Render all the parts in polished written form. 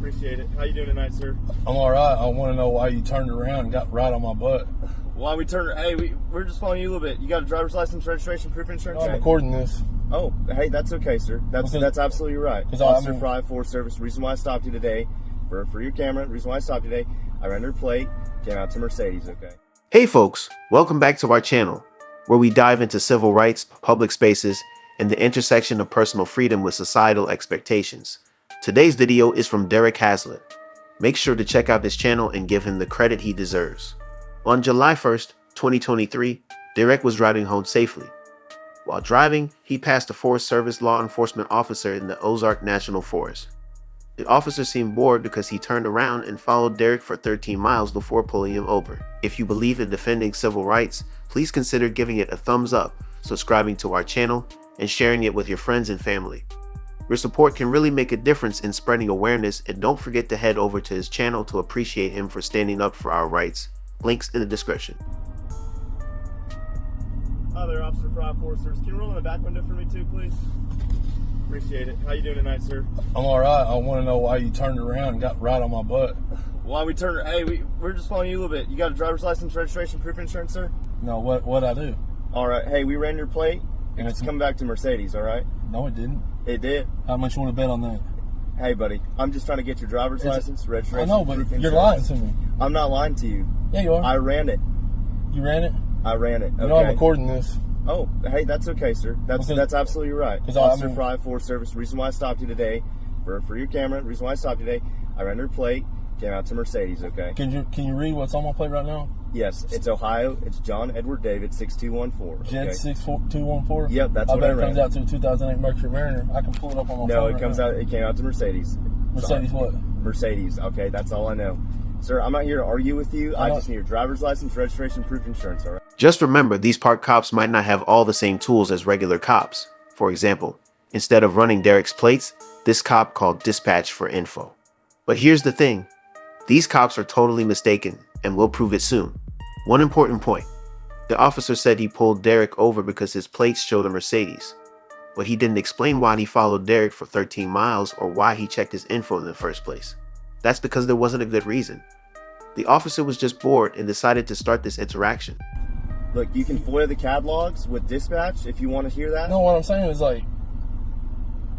Appreciate it. How you doing tonight, sir? I'm all right. I want to know why you turned around and got right on my butt. Why we turned? Hey, we're just following you a little bit. You got a driver's license, registration, proof of insurance? No, I'm recording this. Oh, hey, that's okay, sir. That's absolutely right. Officer Fry, Forest Service. The reason why I stopped you today, for your camera, the reason why I stopped you today, I ran your plate, came out to Mercedes, okay? Hey folks, welcome back to our channel, where we dive into civil rights, public spaces, and the intersection of personal freedom with societal expectations. Today's video is from Derrick Haslip. Make sure to check out this channel and give him the credit he deserves. On July 1st, 2023, Derrick was driving home safely. While driving, he passed a Forest Service law enforcement officer in the Ozark National Forest. The officer seemed bored because he turned around and followed Derrick for 13 miles before pulling him over. If you believe in defending civil rights, please consider giving it a thumbs up, subscribing to our channel, and sharing it with your friends and family. Your support can really make a difference in spreading awareness, and don't forget to head over to his channel to appreciate him for standing up for our rights. Links in the description. Hi there, Officer Fry, Forest Service. Can you roll in the back window for me too, please? Appreciate it. How you doing tonight, sir? I'm all right. I want to know why you turned around and got right on my butt. Why we turned? Hey, we're just following you a little bit. You got a driver's license, registration, proof of insurance, sir? No, what I do? All right. Hey, we ran your plate. And it's coming back to Mercedes, all right? No, it didn't. It did. How much you want to bet on that? Hey, buddy, I'm just trying to get your driver's license, registration, I know, but proof of you're insurance. lying to me. I'm not lying to you. Yeah, you are. I ran it. You ran it? I ran it. Okay. You know I'm recording this. Oh, hey, that's okay, sir. That's absolutely right. Officer Fry, Forest Service. The reason why I stopped you today, for your camera, the reason why I stopped you today, I ran your plate, came out to Mercedes, okay? Can you read what's on my plate right now? Yes, it's Ohio. It's John Edward David 6214. Jet okay? 6214? Yep, that's what I ran. bet it comes out to a 2008 Mercury Mariner. I can pull it up on my phone. No, it came out to Mercedes. Mercedes what? Mercedes, okay, that's all I know. Sir, I'm not here to argue with you. I just need your driver's license, registration, proof of insurance, all right? Just remember, these park cops might not have all the same tools as regular cops. For example, instead of running Derrick's plates, this cop called dispatch for info. But here's the thing. These cops are totally mistaken, and we'll prove it soon. One important point. The officer said he pulled Derrick over because his plates showed a Mercedes. But he didn't explain why he followed Derrick for 13 miles or why he checked his info in the first place. That's because there wasn't a good reason. The officer was just bored and decided to start this interaction. Look, you can FOIA the catalogs with dispatch if you want to hear that. No, what I'm saying is, like,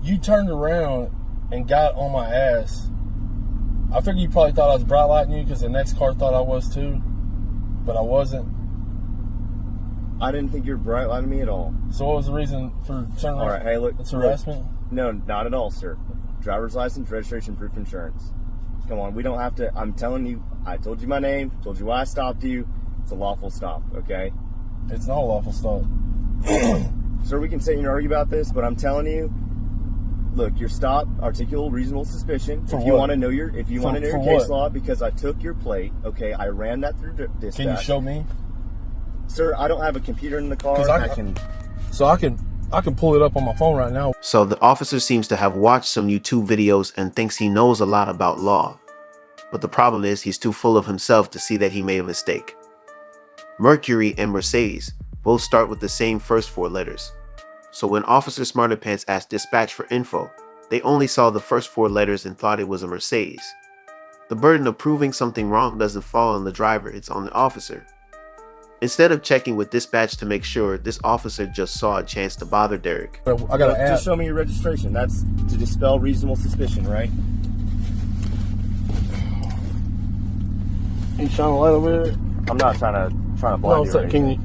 you turned around and got on my ass. I figured you probably thought I was bright lighting you because the next car thought I was too, but I wasn't. I didn't think you were bright lighting me at all. So what was the reason for turning around? All right, hey, look. It's harassment? No, not at all, sir. Driver's license, registration, proof of insurance. Come on, we don't have to. I'm telling you, I told you my name, told you why I stopped you. It's a lawful stop, okay? It's not a lawful stop. Sir, we can sit here and argue about this, but I'm telling you, look, your stop, articulable reasonable suspicion. For if you what? want to know your, if you want to know your case law, because I took your plate, okay? I ran that through dispatch. Can you show me? Sir, I don't have a computer in the car. I can pull it up on my phone right now. So the officer seems to have watched some YouTube videos and thinks he knows a lot about law. But the problem is he's too full of himself to see that he made a mistake. Mercury and Mercedes both start with the same first four letters. So when Officer Smarterpants asked dispatch for info, they only saw the first four letters and thought it was a Mercedes. The burden of proving something wrong doesn't fall on the driver, it's on the officer. Instead of checking with dispatch to make sure, this officer just saw a chance to bother Derrick. I gotta ask. Just show me your registration. That's to dispel reasonable suspicion, right? Can you shine a light over there? I'm not trying to blind you. Or anything. Can you?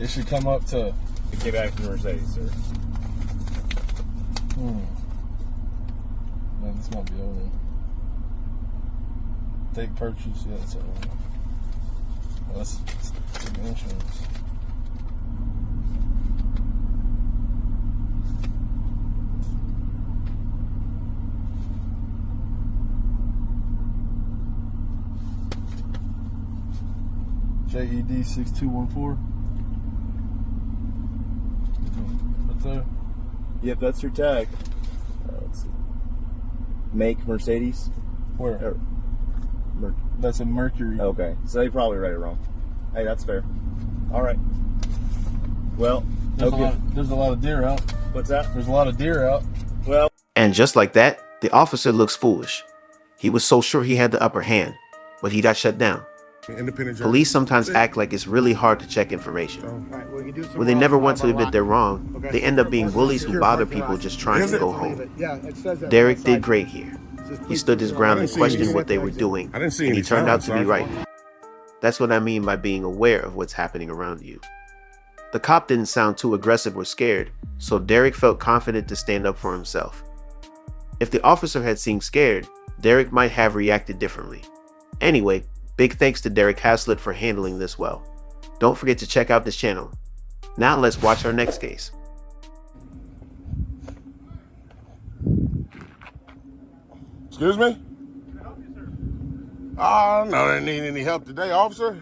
It should come up to. It came back from the Mercedes, sir. Man, this might be over. Take purchase, yeah, that's over. Well, that's the insurance. JED 6214. Right there. Yep, that's your tag. Let's see. Make Mercedes. Where? That's a Mercury. Okay, so they probably read it wrong. Hey, that's fair. All right. Well, there's a lot of deer out. What's that? There's a lot of deer out. Well, and just like that, the officer looks foolish. He was so sure he had the upper hand, but he got shut down. Police sometimes act like it's really hard to check information. When they never want to admit they're wrong, they end up being bullies who bother people just trying to go home. Derrick did great here. He stood his ground and questioned what they were doing, and he turned out to be right. That's what I mean by being aware of what's happening around you. The cop didn't sound too aggressive or scared, so Derrick felt confident to stand up for himself. If the officer had seemed scared, Derrick might have reacted differently. Anyway, big thanks to Derrick Haslip for handling this well. Don't forget to check out this channel. Now let's watch our next case. Excuse me? Can I help you, sir? No, I need any help today, officer.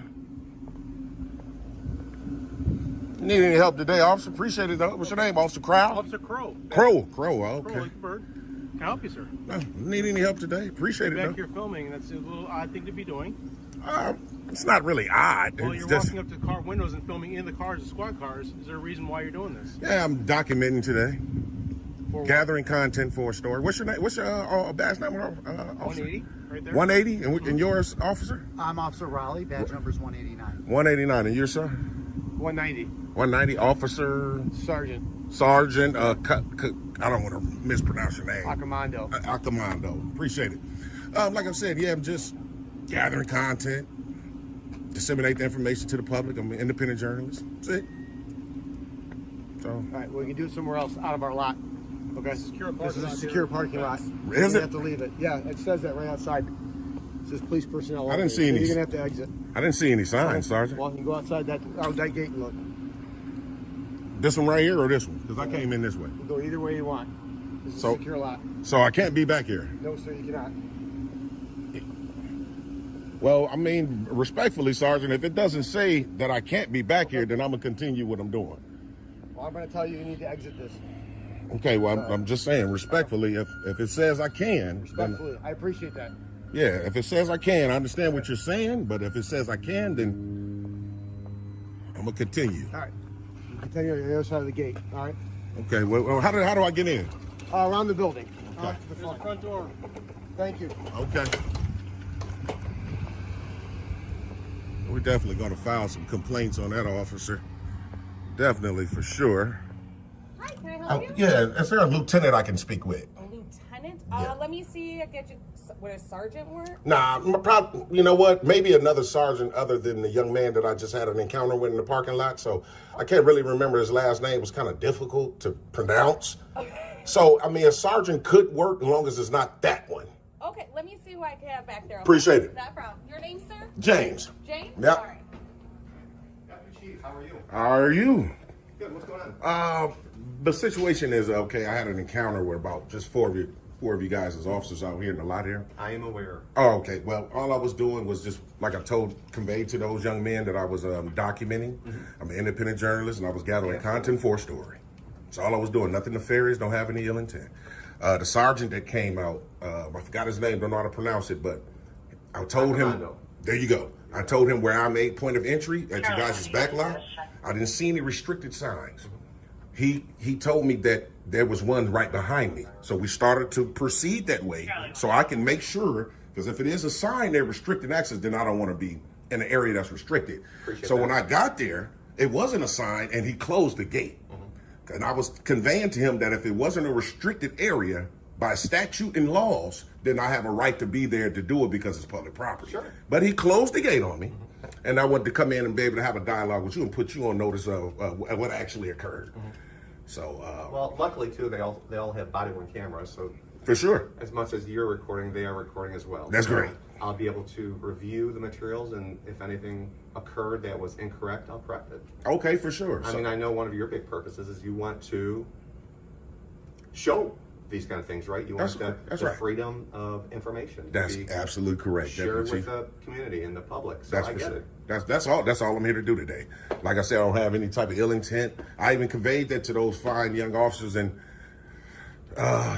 Need any help today, officer? Appreciate it, though. What's your name, Officer Crow? Officer Crow. Crow, okay. Crow, like a bird. Can I help you, sir? No, need any help today? Appreciate it, Back though. here filming, that's a little odd thing to be doing. It's not really odd. Well, it's you're just, walking up to car windows and filming in the cars, the squad cars. Is there a reason why you're doing this? Yeah, I'm documenting today. For Gathering content for a story. What's your name? What's your badge number, officer? 180, right there. 180? And yours, officer? I'm Officer Raleigh. Badge number's 189. 189. And you, sir? 190. 190. Officer? Sergeant. I don't want to mispronounce your name. Accomando. Accomando. Appreciate it. Like I said, yeah, I'm just gathering content, disseminate the information to the public. I'm an independent journalist. That's it. So. All right, well, we can do it somewhere else out of our lot. Okay. This is a secure parking lot. Is You it? have to leave it. Yeah, it says that right outside. It says police personnel. I didn't see any. You're gonna have to exit. I didn't see any signs, Sergeant. Well, you can go outside that gate and look. This one right here or this one? Because I came in this way. You can go either way you want. This is a secure lot. So I can't be back here. No, sir, you cannot. Well, I mean, respectfully, Sergeant, if it doesn't say that I can't be back here, then I'm gonna continue what I'm doing. Well, I'm gonna tell you need to exit this. Okay, well, I'm just saying, respectfully, if it says I can, Respectfully, then, I appreciate that. yeah, if it says I can, I understand what you're saying, but if it says I can, then I'm gonna continue. All right. Continue on the other side of the gate. All right. Okay, well, how do I get in? Around the building. Okay. To the There's the front door. Thank you. Okay. We're definitely going to file some complaints on that officer. Definitely, for sure. Hi, can I help you? Yeah, is there a lieutenant I can speak with? A lieutenant? Yeah. Let me see. I get you. Would a sergeant work? Nah, you know what? Maybe another sergeant other than the young man that I just had an encounter with in the parking lot. So I can't really remember his last name. It was kind of difficult to pronounce. So, I mean, a sergeant could work as long as it's not that one. Okay, let me see who I can have back there. Okay? Appreciate it. Not a problem. Your name, sir? James. James? Yep. All right. Deputy Chief, how are you? How are you? Good. What's going on? The situation is, okay, I had an encounter with about just four of you guys as officers out here in the lot here. I am aware. Oh, okay. Well, all I was doing was just, like I conveyed to those young men that I was documenting. Mm-hmm. I'm an independent journalist, and I was gathering content for a story. That's all I was doing. Nothing nefarious, don't have any ill intent. The sergeant that came out, I forgot his name, don't know how to pronounce it, but I told him, there you go. I told him where I made point of entry at you guys' back lot. I didn't see any restricted signs. He told me that there was one right behind me. So we started to proceed that way so I can make sure, because if it is a sign there restricting access, then I don't want to be in an area that's restricted. So when I got there, it wasn't a sign and he closed the gate. And I was conveying to him that if it wasn't a restricted area by statute and laws, then I have a right to be there to do it because it's public property. Sure. But he closed the gate on me, and I wanted to come in and be able to have a dialogue with you and put you on notice of what actually occurred. So, well, luckily too, they all have body-worn cameras, so for sure, as much as you're recording, they are recording as well. That's great. I'll be able to review the materials, and if anything occurred that was incorrect, I'll correct it. Okay, for sure. I mean, I know one of your big purposes is you want to show these kind of things, right? You want the freedom of information. That's absolutely correct. Shared with the community and the public. So that's I for get sure. it. That's all I'm here to do today. Like I said, I don't have any type of ill intent. I even conveyed that to those fine young officers, and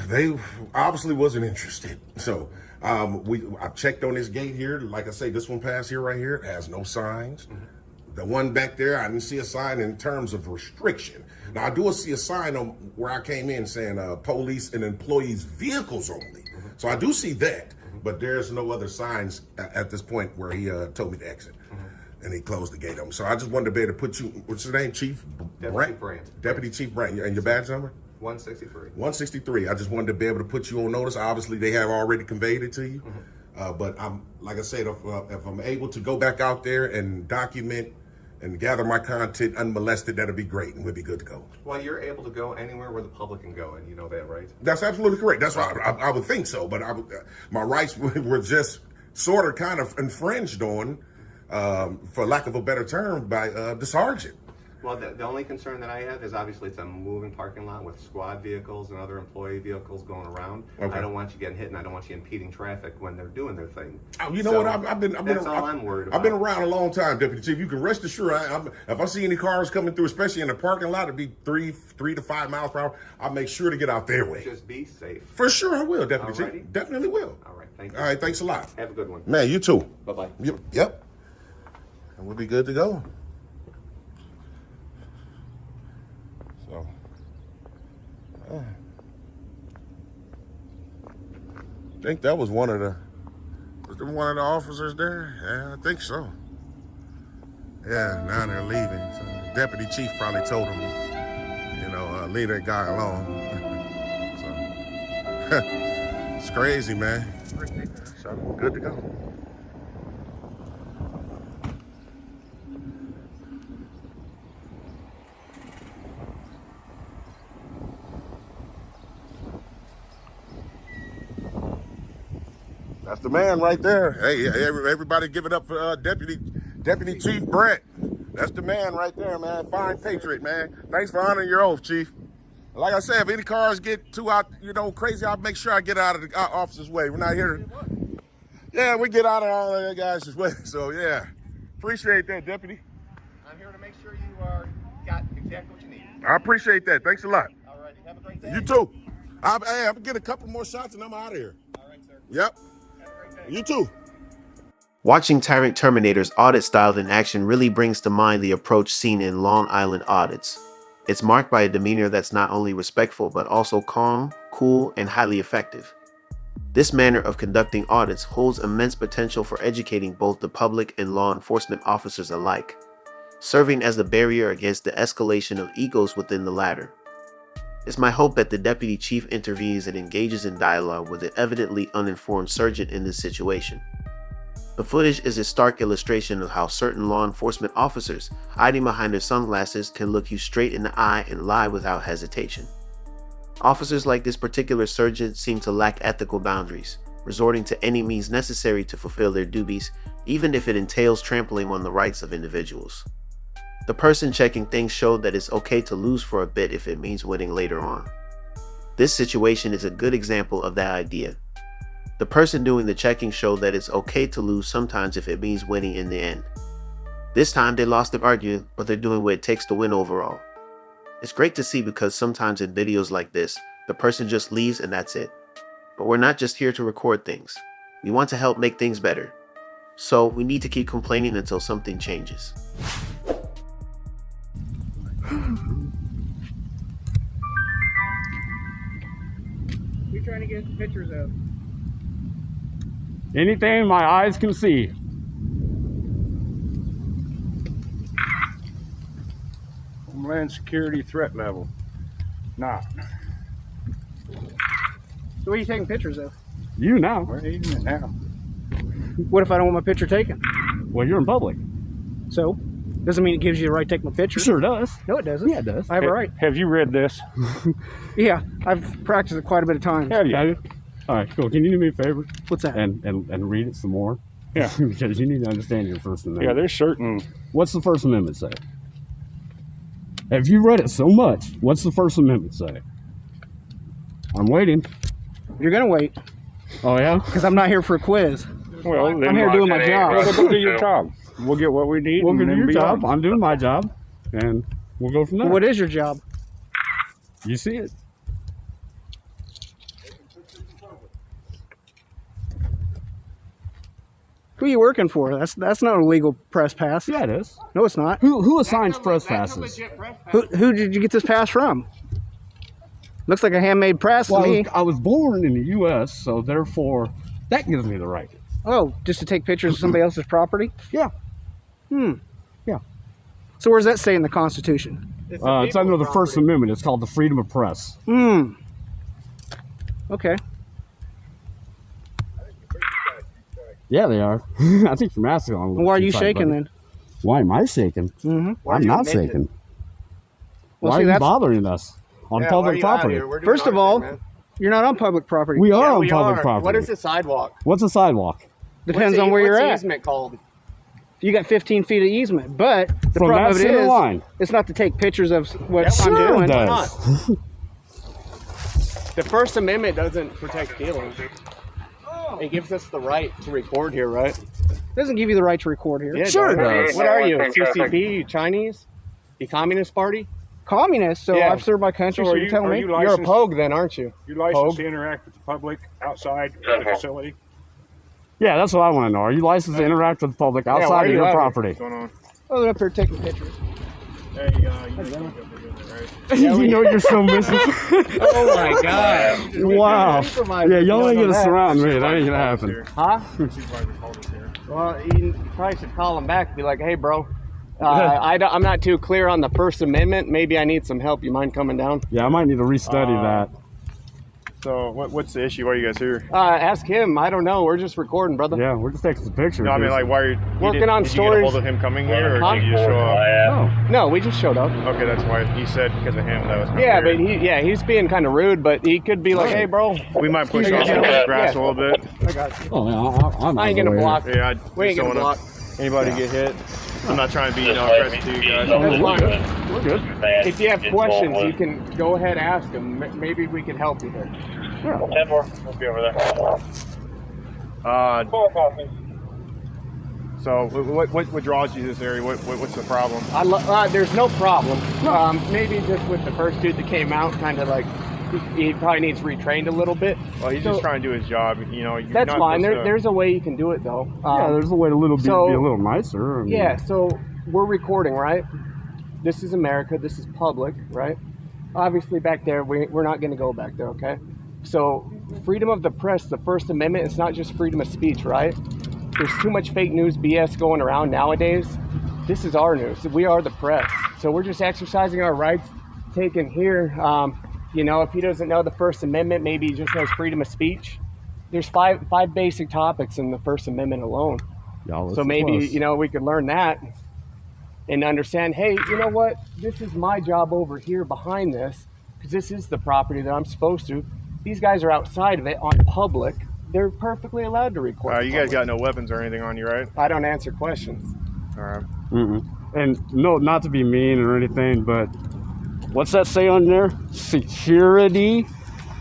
they obviously wasn't interested. So I checked on this gate here. Like I say, this one past here right here, it has no signs. The one back there, I didn't see a sign in terms of restriction. Now, I do see a sign on where I came in saying police and employees vehicles only. So I do see that, but there's no other signs at this point where he told me to exit. And he closed the gate on me. So I just wanted to be able to put you, what's your name, Chief? Deputy Brandt. Deputy Chief Brandt. And your badge number? 163. 163. I just wanted to be able to put you on notice. Obviously, they have already conveyed it to you. But I'm, like I said, if I'm able to go back out there and document and gather my content unmolested, that'll be great, and we'll be good to go. Well, you're able to go anywhere where the public can go, and you know that, right? That's absolutely correct. That's why I would think so, but my rights were just sort of kind of infringed on, for lack of a better term, by the sergeant. Well, the only concern that I have is obviously it's a moving parking lot with squad vehicles and other employee vehicles going around. Okay. I don't want you getting hit, and I don't want you impeding traffic when they're doing their thing. Oh, you know what? I've been that's all I'm worried about. I've been around a long time, Deputy Chief. You can rest assured, if I see any cars coming through, especially in the parking lot, it'd be 3 to 5 miles per hour. I'll make sure to get out their way. Just be safe. For sure, I will, Deputy Chief. Definitely will. All right, thank you. All right, thanks a lot. Have a good one. Man, you too. Bye-bye. Yep. And we'll be good to go. So, I think that was one of the officers there? Yeah, I think so. Yeah, now they're leaving. So the Deputy Chief probably told him, leave that guy alone. So, it's crazy, man. So, good to go. That's the man right there. Hey, everybody give it up for Deputy Chief Brandt. That's the man right there, man. Fine patriot, man. Thanks for honoring your oath, Chief. Like I said, if any cars get too out, crazy, I'll make sure I get out of the officer's way. We're not here. Yeah, we get out of all of that guys' way. So, yeah. Appreciate that, Deputy. I'm here to make sure you got exactly what you need. I appreciate that. Thanks a lot. All right. Have a great day. You too. I'm going to get a couple more shots and I'm out of here. All right, sir. Yep. You too. Watching Tyrant Terminator's audit style in action really brings to mind the approach seen in Long Island audits. It's marked by a demeanor that's not only respectful but also calm, cool, and highly effective. This manner of conducting audits holds immense potential for educating both the public and law enforcement officers alike, serving as the barrier against the escalation of egos within the latter. It's my hope that the Deputy Chief intervenes and engages in dialogue with the evidently uninformed sergeant in this situation. The footage is a stark illustration of how certain law enforcement officers, hiding behind their sunglasses, can look you straight in the eye and lie without hesitation. Officers like this particular sergeant seem to lack ethical boundaries, resorting to any means necessary to fulfill their duties, even if it entails trampling on the rights of individuals. The person checking things showed that it's okay to lose for a bit if it means winning later on. This situation is a good example of that idea. The person doing the checking showed that it's okay to lose sometimes if it means winning in the end. This time they lost the argument, but they're doing what it takes to win overall. It's great to see because sometimes in videos like this, the person just leaves and that's it. But we're not just here to record things. We want to help make things better. So we need to keep complaining until something changes. We're trying to get pictures of anything my eyes can see. Homeland security threat level. Not. So what are you taking pictures of? You now. We're eating it now. What if I don't want my picture taken? Well, you're in public. So? Doesn't mean it gives you the right to take my picture. Sure does. No, it doesn't. Yeah, it does. I have a right. Have you read this? Yeah, I've practiced it quite a bit of times. Have you? All right, cool. Can you do me a favor? What's that? And read it some more. Yeah. Because you need to understand your First Amendment. Yeah, there's certain... What's the First Amendment say? Have you read it so much? What's the First Amendment say? I'm waiting. You're going to wait. Oh, yeah? Because I'm not here for a quiz. Well, I'm here doing my job. Well, go do your job. We'll get what we need. We'll do your job. I'm doing my job. And we'll go from there. Well, what is your job? You see it. Who are you working for? That's not a legal press pass. Yeah, it is. No, it's not. Who assigns press passes? Who did you get this pass from? Looks like a handmade press to me. I was born in the U.S., so therefore that gives me the right. Oh, just to take pictures of somebody else's property? Yeah. Yeah. So where's that say in the Constitution? It's under the First Amendment. It's called the freedom of press. Okay. Yeah, they are. I think your mask is on. Well, why are you shaking then? Why am I shaking? I'm not shaking. Well, why see, are you bothering us on public property? First of all, you're not on public property. We are on public property. What is a sidewalk? What's a sidewalk? Depends on where you're at. What's the easement called? You got 15 feet of easement, but the From problem that of it center is, line. it's not to take pictures of what I'm Sure doing. it does. The First Amendment doesn't protect feelings. It gives us the right to record here, right? It doesn't give you the right to record here. Yeah, Sure it does. What are you, CCP? You Chinese? You Communist Party? Communist, so Yeah. I've served my country, so you tell me. You're a pogue then, aren't you? You licensed Pogue? to interact with the public outside the facility? Yeah, that's what I want to know. Are you licensed to interact with the public why outside are of you your out here? property? What's going on? Oh, they're up here taking pictures. Hey, you know you're right? You know you're still missing. Oh my God. Wow. Yeah, y'all ain't gonna surround me. That ain't gonna happen. Huh? Supervisor called us here. Well, you probably should call him back and be like, hey, bro, I'm not too clear on the First Amendment. Maybe I need some help. You mind coming down? Yeah, I might need to restudy that. So what's the issue? Why are you guys here? Ask him. I don't know. We're just recording, brother. Yeah, we're just taking some pictures. No, I mean, like, why are you Working on did you get a stories. hold of him coming here, or Huh? did you just show up? No, we just showed up. Okay, that's why he said because of him that was. Yeah, but he's being kind of rude, but he could be like, hey, bro. we might push off the grass a little bit. I got you. Oh, yeah, I'm I ain't gonna block. Yeah, We ain't gonna block. Anybody get hit? I'm not trying to be aggressive to you guys. That's fine. We're good. If you have questions, you can go ahead and ask him. Maybe we can help you here. Yeah. 10 more. We'll be over there. So what draws you to this area? What's the problem? There's no problem. Maybe just with the first dude that came out, kind of like he probably needs retrained a little bit. Well, he's just trying to do his job. You know, you're that's not fine. supposed to- There's a way you can do it though. Yeah, there's a way to be a little nicer. I mean, Yeah, so we're recording, right? This is America. This is public, right? Obviously, back there, we're not going to go back there, okay? So, freedom of the press, the First Amendment, it's not just freedom of speech, right? There's too much fake news BS going around nowadays. This is our news. We are the press. So we're just exercising our rights, taken here. You know, if he doesn't know the First Amendment, maybe he just knows freedom of speech. There's five basic topics in the First Amendment alone. So maybe, you know, we could learn that and understand, hey, you know what? This is my job over here behind this, because this is the property that I'm supposed to. These guys are outside of it on public. They're perfectly allowed to record. You guys got no weapons or anything on you, right? I don't answer questions. All right. And no, not to be mean or anything, but what's that say on there? Security?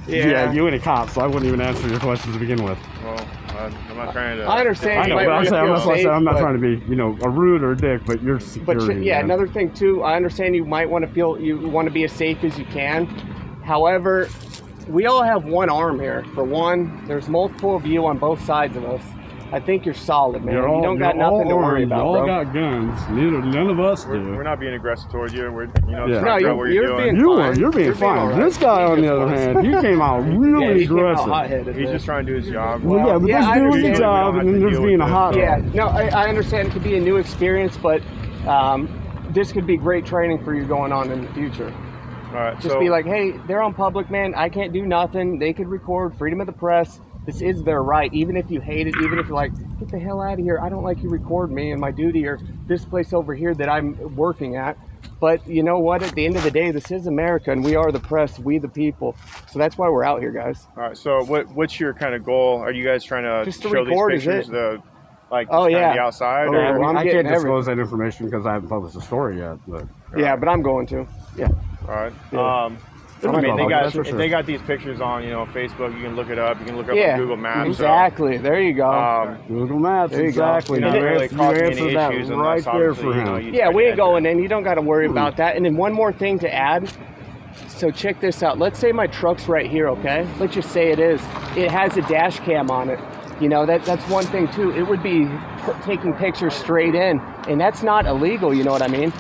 Yeah, you ain't a cop, so I wouldn't even answer your questions to begin with. Well, I'm not trying to. I understand. I know, but I'm not trying to be, you know, a rude or a dick, but you're security. But yeah, man. another thing too, I understand you might want to feel you want to be as safe as you can. However, we all have one arm here. For one, there's multiple of you on both sides of us. I think you're solid, man. You don't got nothing to worry about, y'all bro. got guns. None of us do. We're not being aggressive towards you. We're, you know, Yeah. trying to figure out what you're doing. You're being fine. all right. This guy, on the other hand, he came out really aggressive. He's just trying to do his job. Well, yeah, but Yeah, I this doing understand. his job, and then there's being a hot. Yeah, no, I understand it could be a new experience, but this could be great training for you going on in the future. All right, Just be like, hey, they're on public, man. I can't do nothing. They could record. Freedom of the press. This is their right. Even if you hate it, even if you're like, get the hell out of here. I don't like you record me and my duty or this place over here that I'm working at. But you know what? At the end of the day, this is America, and we are the press. We the people. So that's why we're out here, guys. All right. So what's your kind of goal? Are you guys trying to Just to show record, these pictures? is it? The outside. Oh, or? I'm I getting can't disclose that information because I haven't published the story yet. But Yeah, but I'm going to. Yeah. All right. Yeah. I mean, that's for if sure. they got these pictures on, you know, Facebook. You can look it up. You can look up Yeah, on Google Maps. exactly. There you go. Google Maps, There you go. exactly. You're not really causing any answered that issues, and right that's there obviously, for you know, him. Yeah, we ain't going in. You don't got to worry about that. And then one more thing to add. So check this out. Let's say my truck's right here, okay? Let's just say it is. It has a dash cam on it. You know, that's one thing too. It would be taking pictures straight in, and that's not illegal, you know what I mean?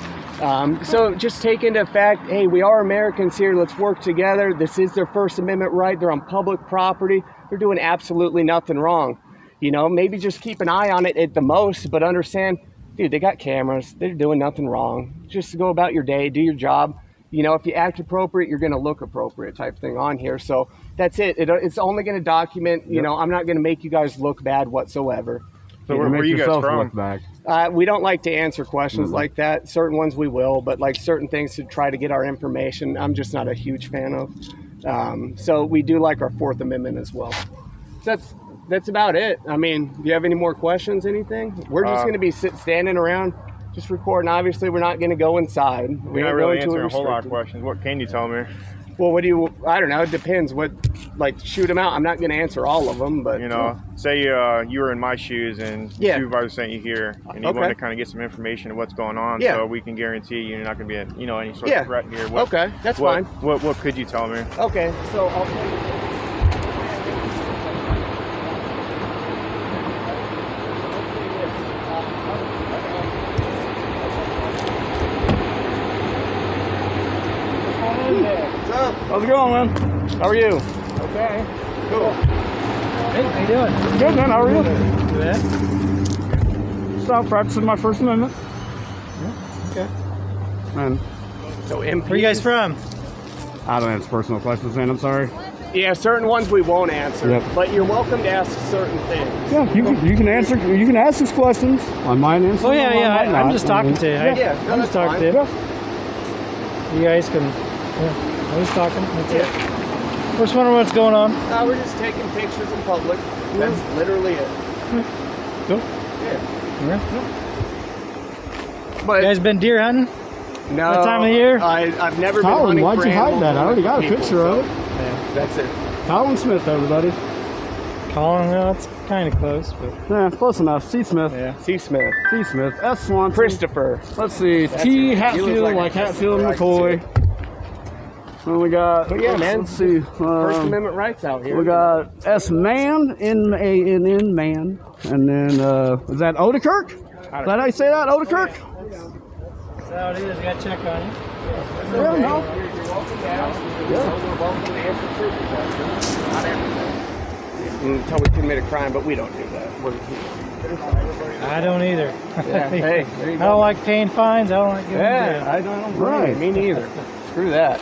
So just take into effect, hey, we are Americans here, let's work together. This is their First Amendment right, they're on public property, they're doing absolutely nothing wrong. You know, maybe just keep an eye on it at the most, but understand, dude, they got cameras, they're doing nothing wrong. Just go about your day, do your job. You know, if you act appropriate, you're gonna look appropriate type thing on here. So that's it. It's only gonna document, you know, I'm not gonna make you guys look bad whatsoever. So where are you guys from? We don't like to answer questions like that. Certain ones we will, but like certain things to try to get our information, I'm just not a huge fan of. So we do like our Fourth Amendment as well. That's about it. I mean, do you have any more questions, anything? We're just going to be standing around, just recording. Obviously, we're not going to go inside. We're not really answering a whole lot of questions. What can you tell me? Well, what do you, I don't know, it depends. What, like, shoot them out. I'm not going to answer all of them, but. You know, say you were in my shoes and the supervisor sent you here and you wanted to kind of get some information of what's going on so we can guarantee you're not going to be, any sort of threat here. That's fine. What could you tell me? Okay, so I'll tell you. How's it going, man? How are you? Okay. Cool. Hey, how you doing? Good, man. How are you? Good. Just out practicing my First Amendment. Yeah. Okay. And so, where are you guys from? I don't answer personal questions, man. I'm sorry. Yeah, certain ones we won't answer, but you're welcome to ask certain things. Yeah, you can answer. You can ask us questions. I might answer. Oh yeah. I'm just talking to you. I'm just talking to you. You guys can. I was talking. That's it. Just wondering what's going on. We're just taking pictures in public. That's literally it. Cool. Yeah. But you guys been deer hunting? No. That time of year? I've never been hunting. Why'd you hide that? I already got a picture of it. Yeah, that's it. Colin Smith, everybody. Colin, well, it's kind of close, but yeah, close enough. C. Smith. Yeah. C. Smith. C. Smith. S. Swanson. Christopher. Let's see. T. Hatfield, like Hatfield and McCoy. And we got, man. Let's see. First Amendment rights out here. We got S. Man, N-A-N-N, man. And then, is that Odekirk? Is that how you say that, Odekirk? That's how it is. You gotta check on it. Yeah, no. Until we commit a crime, but we don't do that. I don't either. Yeah. Hey, I don't like paying fines. I don't like giving I don't. Right. Me neither. Screw that.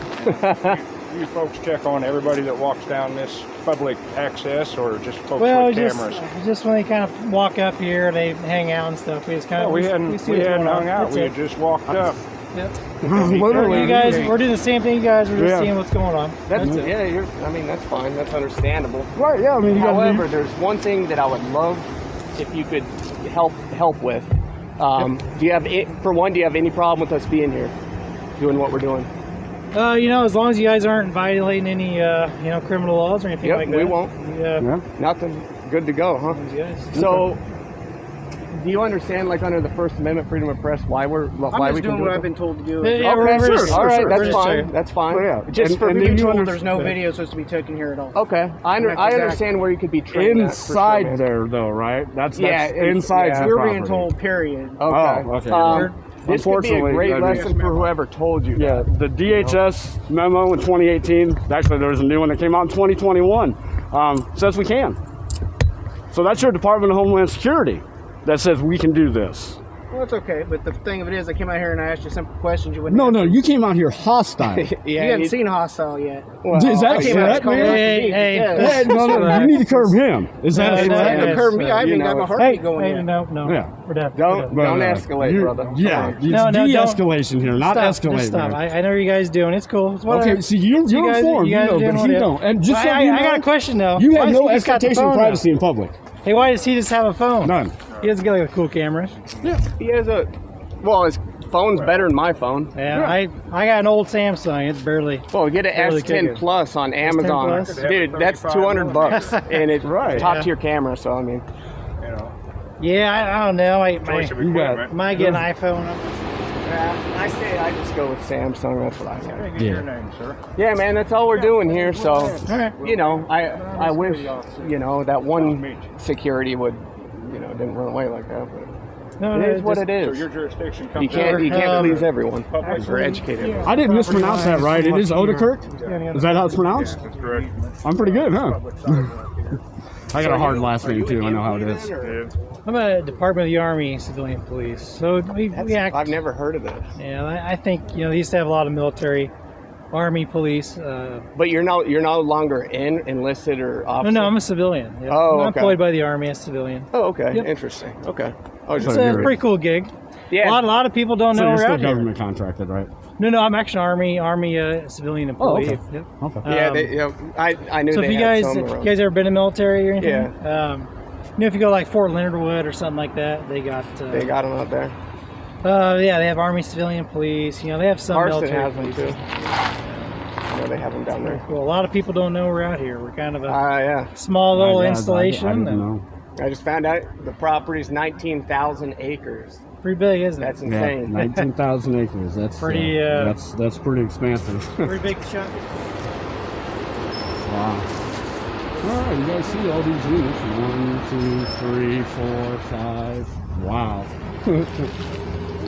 You folks check on everybody that walks down this public access, or just folks with cameras? Just when they kind of walk up here, they hang out and stuff. We just kind of we hadn't hung out. We had just walked up. Yep. Literally, you guys, we're doing the same thing. You guys are just seeing what's going on. That's I mean, that's fine. That's understandable. Right? Yeah. I mean, however, there's one thing that I would love if you could help with. Do you have do you have any problem with us being here, doing what we're doing? As long as you guys aren't violating any, criminal laws or anything like that. We won't. Yeah. Nothing. Good to go, huh? So, do you understand, like under the First Amendment, freedom of press, why we doing what I've been told to do? Yeah, okay, all right, that's fine. That's fine. Yeah. Just for being told there's no video supposed to be taken here at all. Okay, I understand where you could be trained inside there, though, right? That's inside. Yeah. We're being told, period. Okay. Okay. This could be a great lesson for whoever told you. Yeah, the DHS memo in 2018, actually there was a new one that came out in 2021, says we can. So that's your Department of Homeland Security that says we can do this. Well, it's okay, but the thing of it is, I came out here and I asked you simple questions. You wouldn't. No, you came out here hostile. You haven't seen hostile yet. Well, is that correct, man? Hey, no, you need to curb him. Is that correct? Curb me. I haven't got my heartbeat going yet. No. Yeah. We're done. Don't escalate, brother. Yeah, it's de-escalation here, not escalate. Stop. I know what you guys doing. It's cool. It's okay, see, you're informed, but he don't. And just so you know, I got a question though. You have no expectation of privacy in public. Hey, why does he just have a phone? None. He doesn't get like a cool camera. Yeah, he has a. Well, his phone's better than my phone. Yeah, I got an old Samsung. It's barely. Well, get an S10 Plus on Amazon, dude. That's $200, and it's top tier camera. So I mean, yeah, I don't know. I might get an iPhone. I just go with Samsung. That's what I got. Your name, sir. Yeah, man. That's all we're doing here. So, I wish, that one security would, you know, didn't run away like that. But No, it is what it is. So your jurisdiction comes You can't please everyone Actually, or educate everyone. I didn't mispronounce that, right? It is Odekirk? Is that how it's pronounced? That's correct. I'm pretty good, huh? I got a hard last name too. I know how it is. I'm a Department of the Army civilian police, so we act. I've never heard of this. Yeah, I think, you know, they used to have a lot of military, Army, police. But you're no longer enlisted or officer? No, I'm a civilian. Yep. Oh, I'm okay. employed by the Army as civilian. Oh, okay. Yep. Interesting. Okay. It's a pretty cool gig. Yeah. A lot of people don't So know you're we're still out here. government contracted, right? No, I'm actually Army civilian employee. Oh, okay. Yep. Okay. I knew. So if you guys ever been in the military or anything, yeah. You know, if you go like Fort Leonard Wood or something like that, they got them out there. Yeah, they have Army civilian police. You know, they have some Carson military has them police. too. I know they have them down there. Well, a lot of people don't know we're out here. We're kind of a yeah. small little installation. I didn't know. I just found out the property's 19,000 acres. Pretty big, isn't it? That's insane. Yeah, 19,000 acres. That's pretty. That's pretty expansive. Pretty big chunk. Wow. All right, you guys see all these units. 1, 2, 3, 4, 5. Wow.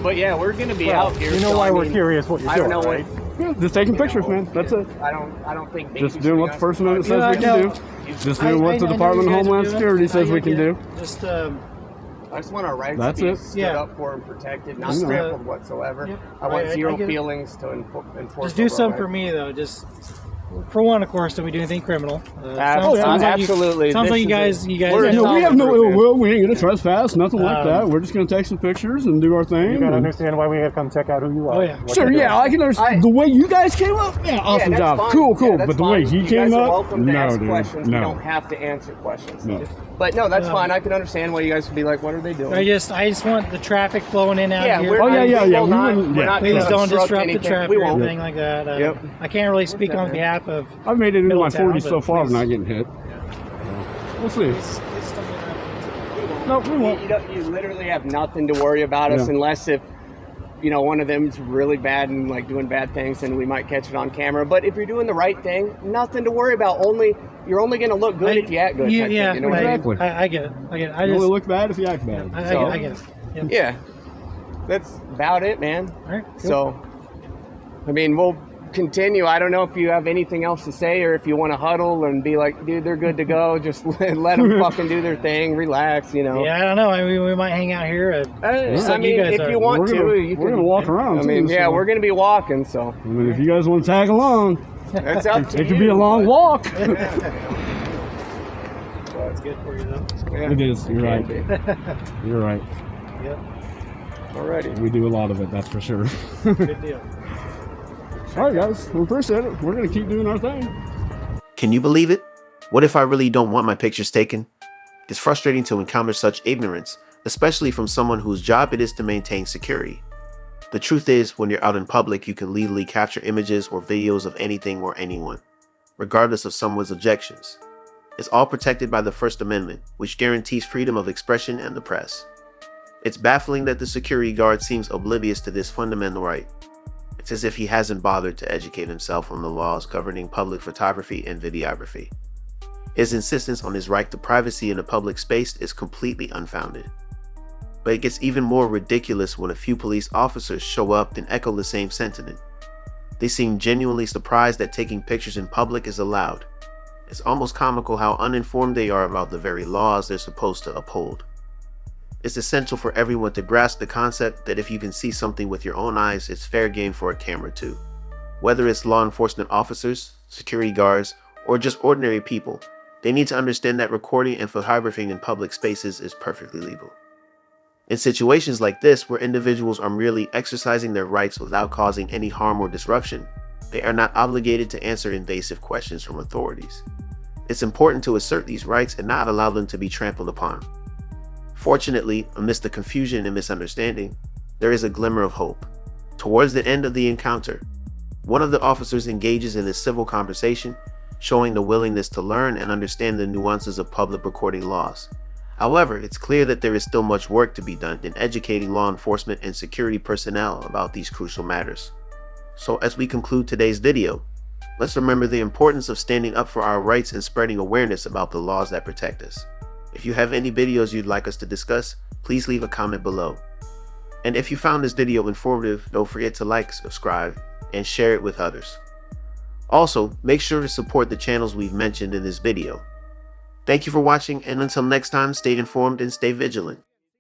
But yeah, we're gonna be out here. You know why we're curious what you're doing, don't know right? Yeah, just taking pictures, man. That's it. I don't think. Just doing what the First Amendment says we can do. Just doing what the Department of Homeland Security says we can do. Just I just want our rights That's to be it. stood up for and protected, not trampled whatsoever. Yep. I want zero get it. feelings to enforce. Just do something for me, though. Just for one, of course, that we do anything criminal. Absolutely. Sounds like you guys. We have no ill will. We ain't gonna trespass. Nothing like that. We're just gonna take some pictures and do our thing. You gotta understand why we have come check out who you are. Oh yeah. Sure. Yeah, I can understand the way you guys came up. Yeah, awesome job. Fine. Cool. Yeah, but the way he came up, welcome to ask dude. questions. No. You don't have to answer questions. No. But no, that's fine. I can understand why you guys would be like, "What are they doing?" I just want the traffic flowing in out here. We're not Please don't disrupt the anything. traffic or anything like that. I can't really speak on behalf of. I've made it into my Middletown, 40s so far, I'm not getting hit. We'll see. No, we won't. You literally have nothing to worry about us unless if one of them's really bad and like doing bad things, and we might catch it on camera. But if you're doing the right thing, nothing to worry about. You're only going to look good if you act good. Exactly. I get it. You only look bad if you act bad. I get it. Yep. Yeah, that's about it, man. All right. Cool. So, I mean, we'll continue. I don't know if you have anything else to say, or if you want to huddle and be like, dude, they're good to go. Just let them fucking do their thing, relax, Yeah, I don't know. I mean, we might hang out here. If you want to, we're gonna walk around. We're gonna be walking. So, if you guys want to tag along, that's up to you. It could be a long walk. Well, it's good for you, though. Yeah. It is. You're right. You're right. Yep. Alrighty. We do a lot of it, that's for sure. Good deal. All right, guys. We appreciate it. We're going to keep doing our thing. Can you believe it? What if I really don't want my pictures taken? It's frustrating to encounter such ignorance, especially from someone whose job it is to maintain security. The truth is, when you're out in public, you can legally capture images or videos of anything or anyone, regardless of someone's objections. It's all protected by the First Amendment, which guarantees freedom of expression and the press. It's baffling that the security guard seems oblivious to this fundamental right. It's as if he hasn't bothered to educate himself on the laws governing public photography and videography. His insistence on his right to privacy in a public space is completely unfounded. But it gets even more ridiculous when a few police officers show up and echo the same sentiment. They seem genuinely surprised that taking pictures in public is allowed. It's almost comical how uninformed they are about the very laws they're supposed to uphold. It's essential for everyone to grasp the concept that if you can see something with your own eyes, it's fair game for a camera too. Whether it's law enforcement officers, security guards, or just ordinary people, they need to understand that recording and photographing in public spaces is perfectly legal. In situations like this, where individuals are merely exercising their rights without causing any harm or disruption, they are not obligated to answer invasive questions from authorities. It's important to assert these rights and not allow them to be trampled upon. Fortunately, amidst the confusion and misunderstanding, there is a glimmer of hope. Towards the end of the encounter, one of the officers engages in a civil conversation, showing the willingness to learn and understand the nuances of public recording laws. However, it's clear that there is still much work to be done in educating law enforcement and security personnel about these crucial matters. So as we conclude today's video, let's remember the importance of standing up for our rights and spreading awareness about the laws that protect us. If you have any videos you'd like us to discuss, please leave a comment below. And if you found this video informative, don't forget to like, subscribe, and share it with others. Also, make sure to support the channels we've mentioned in this video. Thank you for watching, and until next time, stay informed and stay vigilant.